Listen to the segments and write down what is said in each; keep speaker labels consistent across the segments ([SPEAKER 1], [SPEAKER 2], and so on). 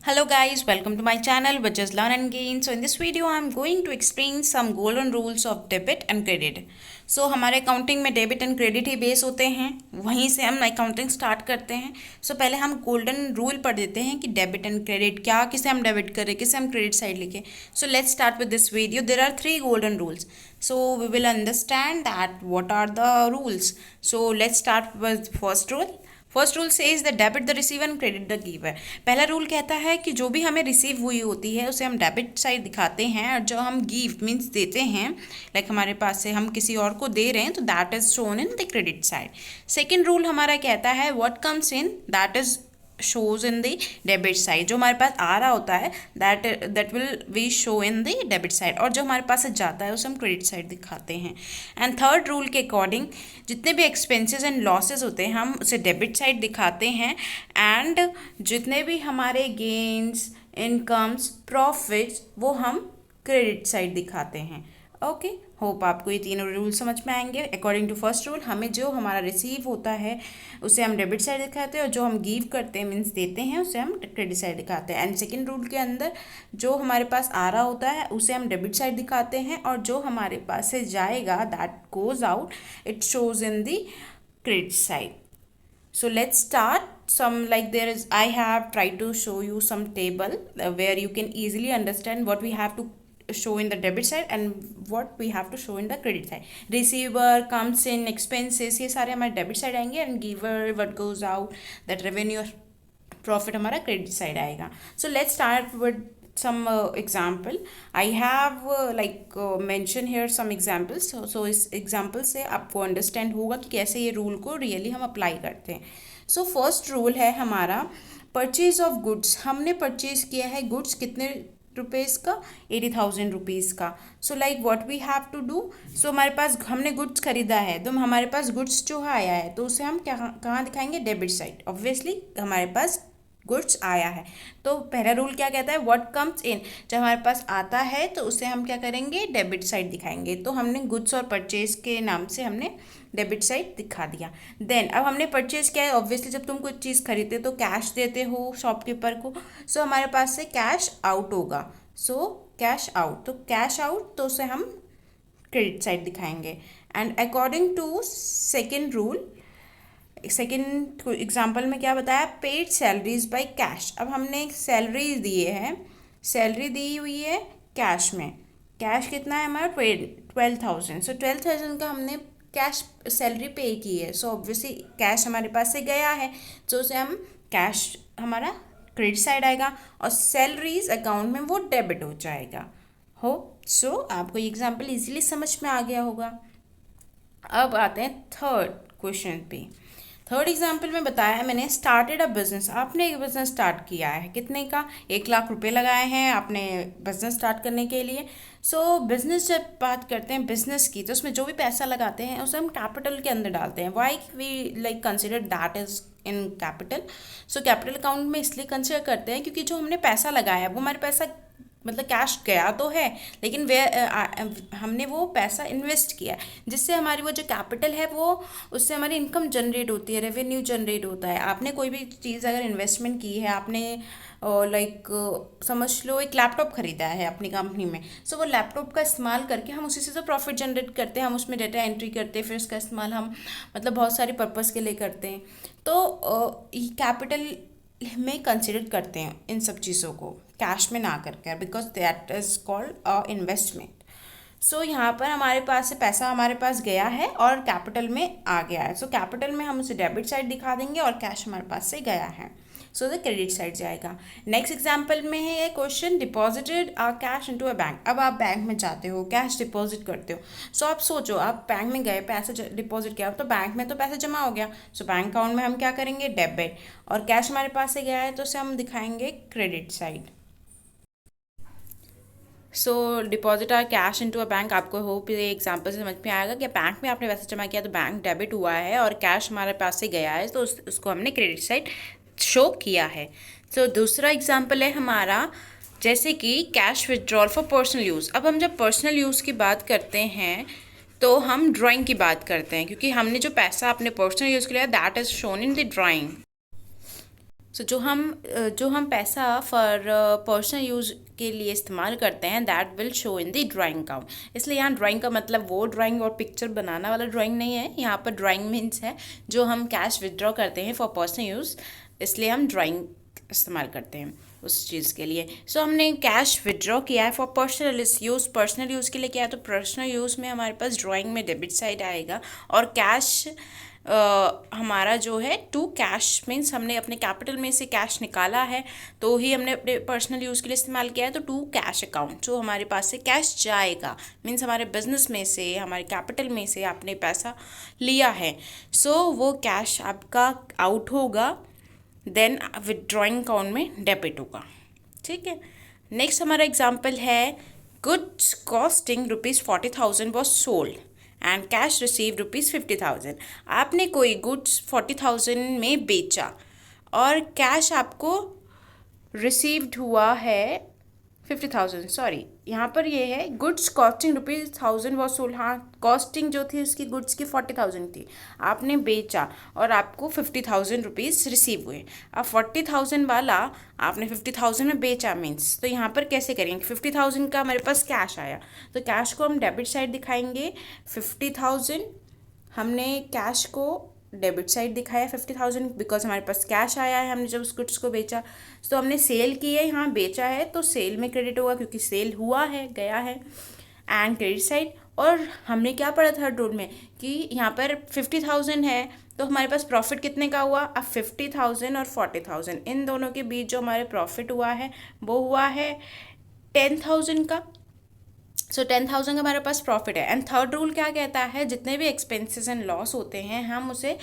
[SPEAKER 1] Hello guys, welcome to my channel Witches Learn and Gain. So in this video I am going to explain some golden rules of debit and credit. So हमारे accounting में debit and credit he base होते हैं, वहीं से हम accounting start करते हैं. सो पहले हम गोल्डन रूल पढ़ देते हैं कि डेबिट एंड क्रेडिट क्या, किसे हम डेबिट करें, किसे हम क्रेडिट साइड लिखें. So let's start with this video. There are 3 golden rules. So we will understand that what are the rules. So let's start with first rule. First rule says the debit the receiver and credit the giver. पहला rule कहता है कि जो भी हमें receive हुई होती है उसे हम डेबिट साइड दिखाते हैं, और जो हम गिव मीन्स देते हैं, लाइक हमारे पास से हम किसी और को दे रहे हैं, तो that is shown in the credit side. Second rule हमारा कहता है what comes in that is shows in the debit side. जो हमारे पास आ रहा होता है that will we show in the debit side, और जो हमारे पास से जाता है उसे हम क्रेडिट साइड दिखाते हैं. एंड थर्ड रूल के अकॉर्डिंग जितने भी एक्सपेंसेस एंड लॉसेस होते हैं हम उसे डेबिट साइड दिखाते हैं, एंड जितने भी हमारे गेन्स, इनकम्स, प्रॉफिट्स वो हम क्रेडिट साइड दिखाते हैं. ओके, होप आपको ये तीनों रूल समझ में आएंगे. अकॉर्डिंग टू फर्स्ट रूल हमें जो हमारा रिसीव होता है उसे हम डेबिट साइड दिखाते हैं, और जो हम गिव करते हैं मीन्स देते हैं उसे हम क्रेडिट साइड दिखाते हैं. एंड सेकेंड रूल के अंदर जो हमारे पास आ रहा होता है उसे हम डेबिट साइड दिखाते हैं, और जो हमारे पास से जाएगा that goes out it shows in the credit side. So let's start some, like there is, I have tried to show you some table where you can easily understand what we have to show in the debit side and what we have to show in the credit side. Receiver comes in, expenses ये सारे हमारे debit side आएंगे, and giver what goes out, that revenue profit हमारा credit side आएगा. So let's start with some example. I have mention here some examples. So इस example से आपको understand होगा कि कैसे ये rule को really हम apply करते हैं. So first rule है हमारा purchase of goods. हमने purchase किया है goods कितने रुपीज़ का, 80,000 रुपीज़ का. So like what we have to do. So हमारे पास हमने गुड्स खरीदा है, तो हमारे पास गुड्स जो आया है तो उसे हम कहाँ दिखाएंगे, डेबिट साइड. ऑब्वियसली हमारे पास गुड्स आया है, तो पहला रूल क्या कहता है, व्हाट कम्स इन. जब हमारे पास आता है तो उसे हम क्या करेंगे, डेबिट साइड दिखाएंगे. तो हमने गुड्स और परचेज के नाम से हमने डेबिट साइड दिखा दिया. देन अब हमने परचेज किया है, ऑब्वियसली जब तुम कुछ चीज़ खरीदते तो कैश देते हो शॉपकीपर को. सो हमारे पास से कैश आउट होगा. सो कैश आउट, तो कैश आउट तो उसे हम क्रेडिट साइड दिखाएंगे. And according to second rule, second example में क्या बताया, पेड सैलरीज बाय कैश. अब हमने सैलरी दिए हैं, सैलरी दी हुई है कैश में. कैश कितना है हमारा, 12,000. सो 12,000 का हमने कैश सैलरी पे की है. सो ऑब्वियसली कैश हमारे पास से गया है, तो उसे हम कैश हमारा क्रेडिट साइड आएगा, और सैलरीज अकाउंट में वो डेबिट हो जाएगा. सो आपको ये एग्जाम्पल इजीली समझ में आ गया होगा. अब आते हैं थर्ड क्वेश्चन पे. थर्ड एग्जाम्पल में बताया है मैंने, स्टार्टेड अ बिजनेस. आपने एक बिजनेस स्टार्ट किया है, कितने का, 1 लाख रुपए लगाए हैं आपने बिजनेस स्टार्ट करने के लिए. सो बिजनेस जब बात करते हैं बिजनेस की, तो उसमें जो भी पैसा लगाते हैं उसे हम कैपिटल के अंदर डालते हैं. Why we like consider that is in capital. So capital account में इसलिए कंसिडर करते हैं क्योंकि जो हमने पैसा लगाया है वो हमारे पैसा मतलब कैश गया तो है, लेकिन वे हमने वो पैसा इन्वेस्ट किया, जिससे हमारी वो जो कैपिटल है वो, उससे हमारी इनकम जनरेट होती है, रेवेन्यू जनरेट होता है. आपने कोई भी चीज़ अगर इन्वेस्टमेंट की है, आपने समझ लो एक लैपटॉप खरीदा है अपनी कंपनी में. सो वो लैपटॉप का इस्तेमाल करके हम उसी से तो प्रॉफिट जनरेट करते हैं, हम उसमें डाटा एंट्री करते हैं, फिर उसका इस्तेमाल हम मतलब बहुत सारे पर्पज़ के लिए करते हैं. तो कैपिटल में कंसिडर करते हैं इन सब चीज़ों को, कैश में ना करके, because that is called a investment. So यहाँ पर हमारे पास से पैसा हमारे पास गया है और कैपिटल में आ गया है. सो कैपिटल में हम उसे डेबिट साइड दिखा देंगे, और कैश हमारे पास से गया है, सो द क्रेडिट साइड जाएगा. नेक्स्ट एग्जाम्पल में है ये question, deposited a cash into a bank. अब आप बैंक में जाते हो, कैश डिपॉजिट करते हो. सो आप सोचो, आप बैंक में गए, पैसा डिपॉजिट किया, तो बैंक में तो पैसा जमा हो गया. सो बैंक अकाउंट में हम क्या करेंगे, डेबिट, और कैश हमारे पास से गया है तो उसे हम दिखाएंगे credit side. So deposit are cash into a bank. आपको होप ये एग्जांपल से समझ में आएगा कि बैंक में आपने पैसा जमा किया तो बैंक डेबिट हुआ है, और कैश हमारे पास से गया है तो उसको हमने क्रेडिट साइड शो किया है. तो दूसरा एग्जांपल है हमारा, जैसे कि cash withdrawal for personal use. अब हम जब पर्सनल यूज़ की बात करते हैं तो हम ड्राइंग की बात करते हैं, क्योंकि हमने जो पैसा अपने पर्सनल यूज़ के लिए that is shown in the drawing. So जो हम पैसा फॉर पर्सनल यूज़ के लिए इस्तेमाल करते हैं that will show in the drawing account. इसलिए यहाँ ड्राइंग का मतलब वो ड्राइंग और पिक्चर बनाना वाला ड्राइंग नहीं है, यहाँ पर ड्राइंग मीन्स है जो हम कैश विदड्रॉ करते हैं फॉर पर्सनल यूज़, इसलिए हम ड्राइंग इस्तेमाल करते हैं उस चीज़ के लिए। सो हमने कैश विदड्रॉ किया है फॉर पर्सनल यूज़ के लिए किया है, तो पर्सनल यूज़ में हमारे पास ड्राइंग में डेबिट साइड आएगा, और कैश हमारा जो है टू कैश मीन्स हमने अपने कैपिटल में से कैश निकाला है तो ही हमने अपने पर्सनल यूज़ के लिए इस्तेमाल किया है, तो टू कैश अकाउंट जो हमारे पास से कैश जाएगा मीन्स हमारे बिजनेस में से, हमारे कैपिटल में से आपने पैसा लिया है, सो वो कैश आपका आउट होगा, देन विदड्रॉइंग अकाउंट में डेबिट होगा। ठीक है, नेक्स्ट हमारा एग्जाम्पल है goods costing ₹40,000 was sold and cash receive ₹50,000। आपने कोई गुड्स 40,000 में बेचा और कैश आपको रिसीव्ड हुआ है 50,000, सॉरी यहाँ पर ये है गुड्स कॉस्टिंग ₹1,000 वॉज सोल्ड। हाँ, कॉस्टिंग जो थी उसकी गुड्स की 40,000 थी, आपने बेचा और आपको 50,000 रुपीज़ रिसीव हुए। अब 40,000 वाला आपने 50,000 में बेचा मीन्स, तो यहाँ पर कैसे करेंगे, 50,000 का हमारे पास कैश आया तो कैश को हम डेबिट साइड दिखाएंगे। 50,000 हमने कैश को डेबिट साइड दिखाया 50,000 बिकॉज हमारे पास कैश आया है, हमने जब उस गुड्स को बेचा, तो हमने सेल की है, यहाँ बेचा है तो सेल में क्रेडिट होगा क्योंकि सेल हुआ है, गया है, एंड क्रेडिट साइड। और हमने क्या पढ़ा थर्ड रूल में कि यहाँ पर 50,000 है तो हमारे पास प्रॉफिट कितने का हुआ, अब 50,000 और 40,000 इन दोनों के बीच जो हमारे प्रॉफिट हुआ है वो हुआ है 10,000 का। सो 10,000 का हमारे पास प्रॉफिट है। एंड थर्ड रूल क्या कहता है, जितने भी एक्सपेंसेस एंड लॉस होते हैं हम उसे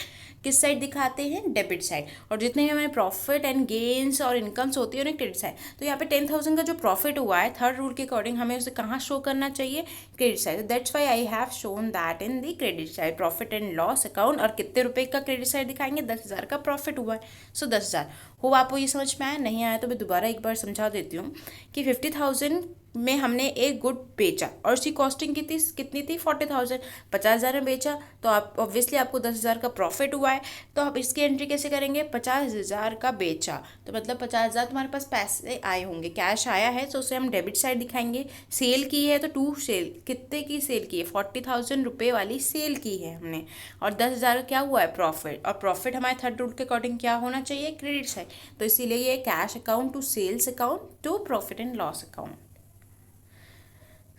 [SPEAKER 1] किस साइड दिखाते हैं, डेबिट साइड, और जितने भी हमारे प्रॉफिट एंड गेन्स और इनकम्स होती है उन्हें क्रेडिट साइड। तो यहाँ पे 10,000 का जो प्रॉफिट हुआ है थर्ड रूल के अकॉर्डिंग हमें उसे कहाँ शो करना चाहिए, credit side. That's why I have shown that in the credit side profit and loss account. और कितने रुपए का क्रेडिट साइड दिखाएंगे, 10,000 का प्रॉफिट हुआ है, सो 10,000। हो आपको ये समझ में आया, नहीं आया तो मैं दोबारा एक बार समझा देती हूँ कि 50,000 में हमने एक गुड बेचा और उसकी कॉस्टिंग कितनी थी 40,000, 50,000 में बेचा तो आप ऑब्वियसली आपको 10,000 का प्रॉफिट हुआ है। तो आप इसकी एंट्री कैसे करेंगे, 50,000 का बेचा तो मतलब 50,000 तुम्हारे पास पैसे आए होंगे, कैश आया है, तो उसे हम डेबिट साइड दिखाएंगे। सेल की है तो टू सेल, कितने की सेल की है, 40,000 रुपये वाली सेल की है हमने, और 10,000 क्या हुआ है प्रॉफिट, और प्रॉफिट हमारे थर्ड रूल के अकॉर्डिंग क्या होना चाहिए, क्रेडिट साइड। तो इसीलिए ये cash account to sales account to profit and loss account.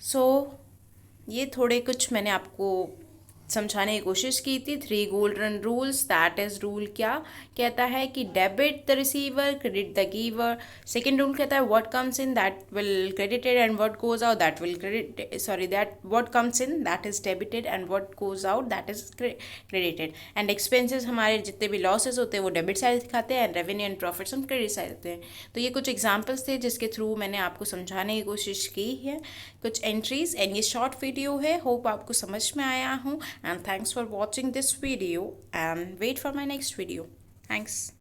[SPEAKER 1] So ये थोड़े कुछ मैंने आपको समझाने की कोशिश की थी। 3 golden rules, that is rule क्या कहता है कि debit the receiver, credit the giver. Second rule कहता है what comes in that will credited and what goes out that will that what comes in that is debited and what goes out that is credited. And expenses हमारे जितने भी losses होते हैं वो debit side दिखाते हैं, and revenue and profits हम credit side देते हैं। तो ये कुछ एग्जाम्पल्स थे जिसके थ्रू मैंने आपको समझाने की कोशिश की है, कुछ एंट्रीज, एंड ये शॉर्ट वीडियो है, होप आपको समझ में आया हूँ। And thanks for watching this video and wait for my next video. Thanks.